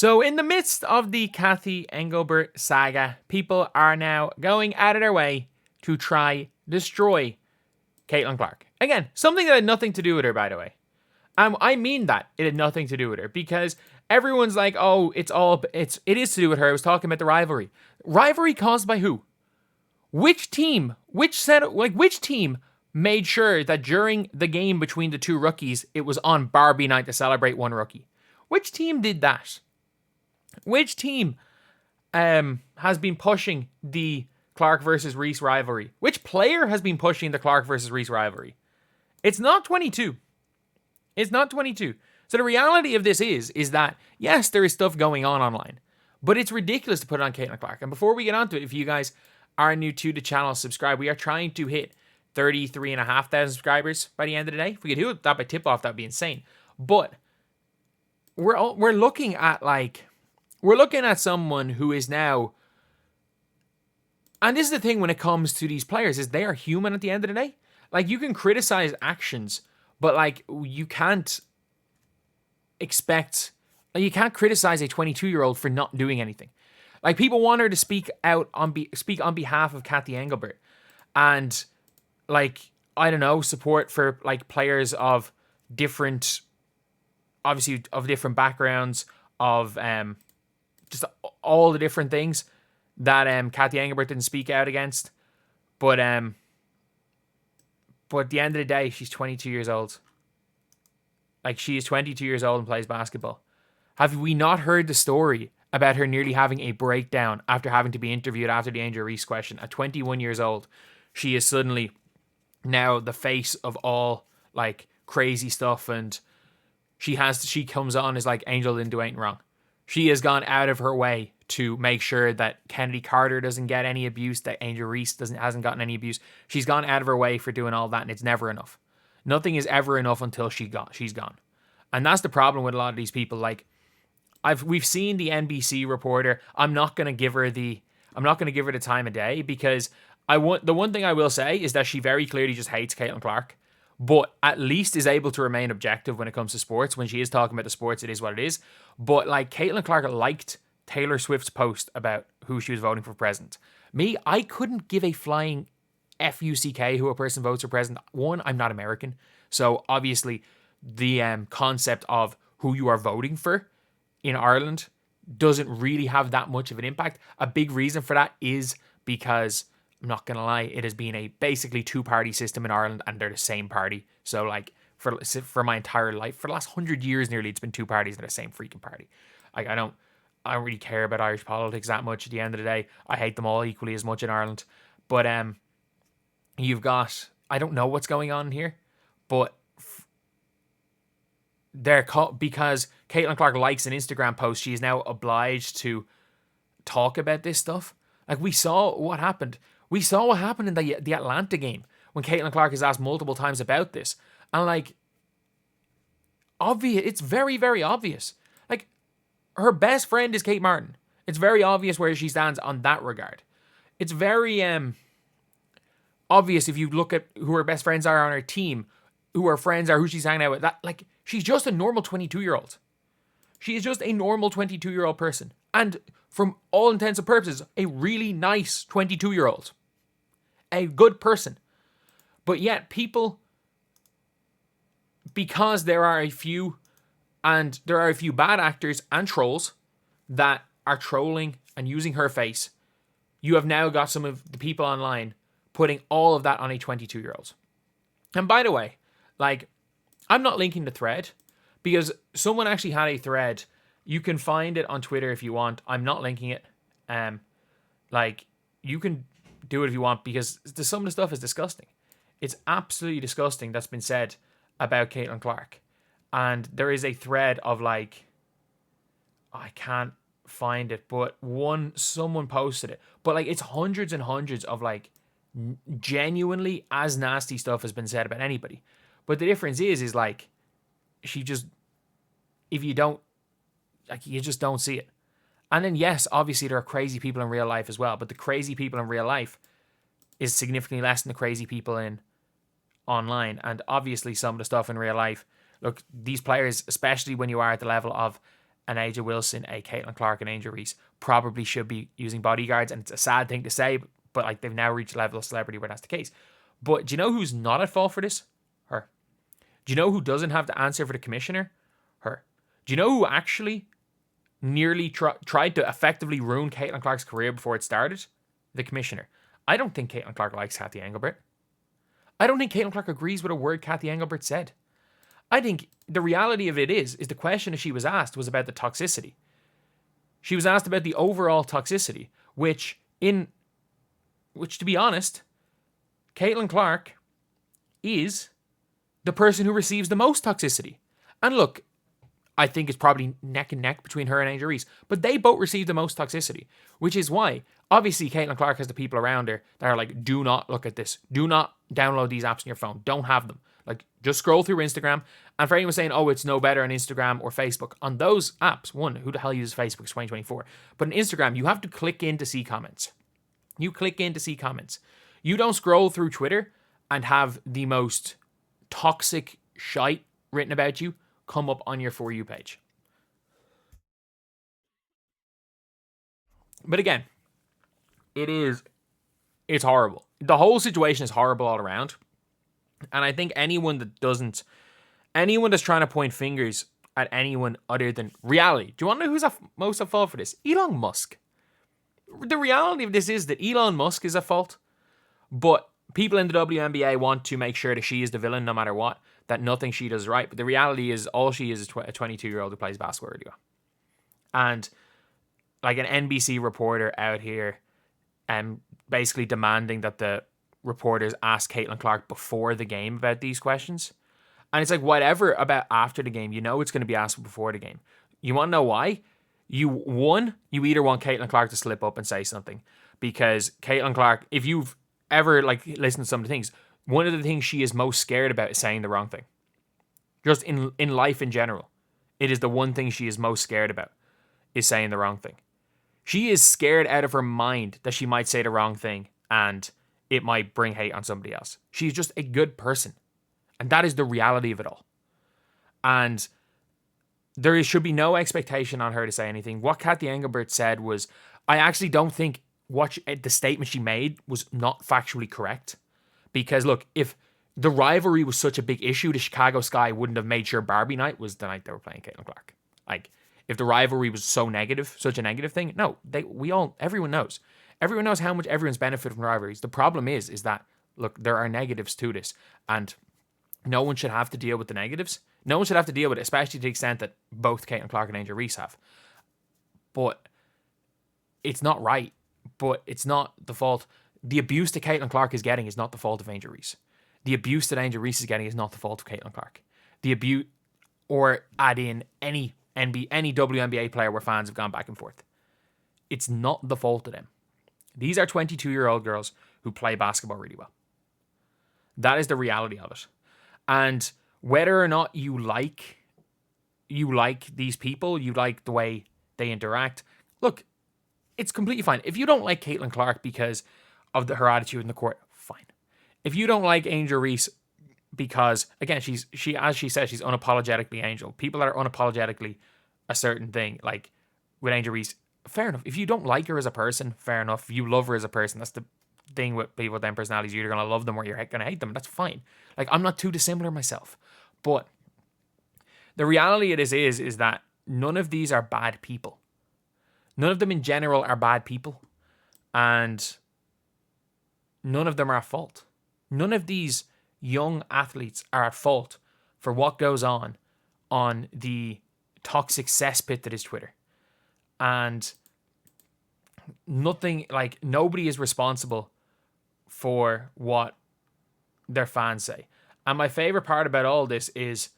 So in the midst of the Cathy Engelbert saga, people are now going out of their way to try destroy Caitlin Clark. Again, something that had nothing to do with her, by the way. I mean that it had nothing to do with her, because everyone's like, oh, it is to do with her. I was talking about the rivalry. Rivalry caused by who? Which team? Which team made sure that during the game between the two rookies, it was on Barbie night to celebrate one rookie? Which team did that? Which team has been pushing the Clark versus Reese rivalry? Which player has been pushing the Clark versus Reese rivalry? It's not 22. It's not 22. So the reality of this is that, yes, there is stuff going on online, but it's ridiculous to put it on Caitlin Clark. And before we get onto it, if you guys are new to the channel, subscribe. We are trying to hit 33,500 subscribers by the end of the day. If we could do that by tip-off, that'd be insane. But we're looking at someone who is now, and this is the thing when it comes to these players, is they are human at the end of the day. Like, you can criticize actions, but like, you can't criticize a 22-year-old for not doing anything. Like, people want her to speak on behalf of Cathy Engelbert, and like, I don't know, support for like players of different, obviously of different backgrounds, of just all the different things that Cathy Engelbert didn't speak out against. But at the end of the day, she's 22 years old. Like, she is 22 years old and plays basketball. Have we not heard the story about her nearly having a breakdown after having to be interviewed after the Angel Reese question? At 21 years old, she is suddenly now the face of all like crazy stuff, and she comes on as like, Angel didn't do anything wrong. She has gone out of her way to make sure that Kennedy Carter doesn't get any abuse, that Angel Reese hasn't gotten any abuse. She's gone out of her way for doing all that, and it's never enough. Nothing is ever enough until she's gone. And that's the problem with a lot of these people. Like, we've seen the NBC reporter. I'm not gonna give her the time of day, because the one thing I will say is that she very clearly just hates Caitlin Clark, but at least is able to remain objective when it comes to sports. When she is talking about the sports, it is what it is. But like, Caitlin Clark liked Taylor Swift's post about who she was voting for president. Me, I couldn't give a flying F-U-C-K who a person votes for president. One, I'm not American, so obviously the concept of who you are voting for in Ireland doesn't really have that much of an impact. A big reason for that is because, I'm not gonna lie, it has been a basically two-party system in Ireland, and they're the same party. So like, for my entire life, for the last 100 years nearly, it's been two parties and the same freaking party. Like, I don't really care about Irish politics that much at the end of the day. I hate them all equally as much in Ireland. But you've got, I don't know what's going on here, but because Caitlin Clark likes an Instagram post, she is now obliged to talk about this stuff. Like, we saw what happened. We saw what happened in the Atlanta game when Caitlin Clark is asked multiple times about this. And like, obvious, it's very, very obvious. Like, her best friend is Kate Martin. It's very obvious where she stands on that regard. It's very obvious if you look at who her best friends are on her team, who her friends are, who she's hanging out with. That, like, she's just a normal 22-year-old. She is just a normal 22-year-old person. And from all intents and purposes, a really nice 22-year-old. A good person. But yet people, because there are a few bad actors and trolls that are trolling and using her face, you have now got some of the people online putting all of that on a 22-year-old. And by the way, like, I'm not linking the thread, because someone actually had a thread. You can find it on Twitter if you want. I'm not linking it. Like, you can do it if you want, because some of the stuff is disgusting. It's absolutely disgusting that's been said about Caitlin Clark. And there is a thread of like, I can't find it, but someone posted it. But like, it's hundreds and hundreds of like genuinely as nasty stuff has been said about anybody. But the difference is like, she just, if you don't, like, you just don't see it. And then, yes, obviously there are crazy people in real life as well, but the crazy people in real life is significantly less than the crazy people in online. And obviously some of the stuff in real life, look, these players, especially when you are at the level of an Aja Wilson, a Caitlin Clark, and Angel Reese probably should be using bodyguards, and it's a sad thing to say, but like they've now reached a level of celebrity where that's the case. But do you know who's not at fault for this? Her. Do you know who doesn't have to answer for the commissioner? Her. Do you know who actually nearly tried to effectively ruin Caitlin Clark's career before it started? The commissioner. I don't think Caitlin Clark likes Cathy Engelbert. I don't think Caitlin Clark agrees with a word Cathy Engelbert said. I think the reality of it is the question that she was asked was about the toxicity. She was asked about the overall toxicity, which to be honest, Caitlin Clark is the person who receives the most toxicity. And look, I think it's probably neck and neck between her and Angel Reese, but they both receive the most toxicity, which is why, obviously, Caitlin Clark has the people around her that are like, do not look at this. Do not download these apps on your phone. Don't have them. Like, just scroll through Instagram. And for anyone saying, oh, it's no better on Instagram or Facebook, on those apps, one, who the hell uses Facebook? It's 2024. But on Instagram, you have to click in to see comments. You click in to see comments. You don't scroll through Twitter and have the most toxic shite written about you come up on your For You page. But again, it's horrible. The whole situation is horrible all around. And I think anyone that's trying to point fingers at anyone other than reality. Do you want to know who's most at fault for this? Elon Musk. The reality of this is that Elon Musk is at fault, but people in the WNBA want to make sure that she is the villain no matter what, that nothing she does right. But the reality is all she is a 22-year-old who plays basketball really well. And like an NBC reporter out here basically demanding that the reporters ask Caitlin Clark before the game about these questions. And it's like, whatever about after the game, you know it's going to be asked before the game. You want to know why? You either want Caitlin Clark to slip up and say something, because Caitlin Clark, if you've ever like listened to some of the things, one of the things she is most scared about is saying the wrong thing. Just in life in general, it is the one thing she is most scared about, is saying the wrong thing. She is scared out of her mind that she might say the wrong thing and it might bring hate on somebody else. She's just a good person. And that is the reality of it all. And there should be no expectation on her to say anything. What Cathy Engelbert said was, I actually don't think the statement she made was not factually correct. Because look, if the rivalry was such a big issue, the Chicago Sky wouldn't have made sure Barbie night was the night they were playing Caitlin Clark. Like, if the rivalry was so negative, such a negative thing, no, everyone knows. Everyone knows how much everyone's benefited from rivalries. The problem is that, look, there are negatives to this, and no one should have to deal with the negatives. No one should have to deal with it, especially to the extent that both Caitlin Clark and Angel Reese have. But it's not right. But it's not the fault. The abuse that Caitlin Clark is getting is not the fault of Angel Reese. The abuse that Angel Reese is getting is not the fault of Caitlin Clark. The abuse, or add in any WNBA player where fans have gone back and forth. It's not the fault of them. These are 22-year-old girls who play basketball really well. That is the reality of it. And whether or not you like these people, you like the way they interact, look, it's completely fine. If you don't like Caitlin Clark because of her attitude in the court, fine. If you don't like Angel Reese because, again, she as she says, she's unapologetically Angel. People that are unapologetically a certain thing, like with Angel Reese, fair enough. If you don't like her as a person, fair enough. If you love her as a person, that's the thing with people with them personalities. You're either going to love them or you're going to hate them. That's fine. Like, I'm not too dissimilar myself. But the reality is that none of these are bad people. None of them in general are bad people. And none of them are at fault. None of these young athletes are at fault for what goes on the toxic cesspit that is Twitter. And nobody is responsible for what their fans say. And my favorite part about all this is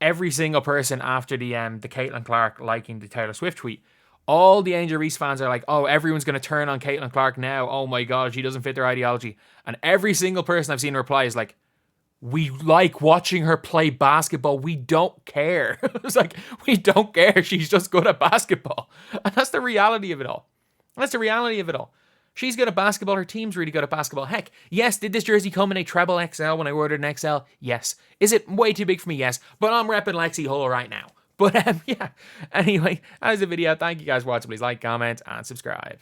every single person after the Caitlin Clark liking the Taylor Swift tweet, all the Angel Reese fans are like, oh, everyone's going to turn on Caitlin Clark now. Oh my God, she doesn't fit their ideology. And every single person I've seen reply is like, we like watching her play basketball. We don't care. It's like, we don't care. She's just good at basketball. And that's the reality of it all. That's the reality of it all. She's good at basketball. Her team's really good at basketball. Heck, yes, did this jersey come in a treble XL when I ordered an XL? Yes. Is it way too big for me? Yes. But I'm repping Lexi Hull right now. But yeah, anyway, that was the video. Thank you guys for watching. Please like, comment, and subscribe.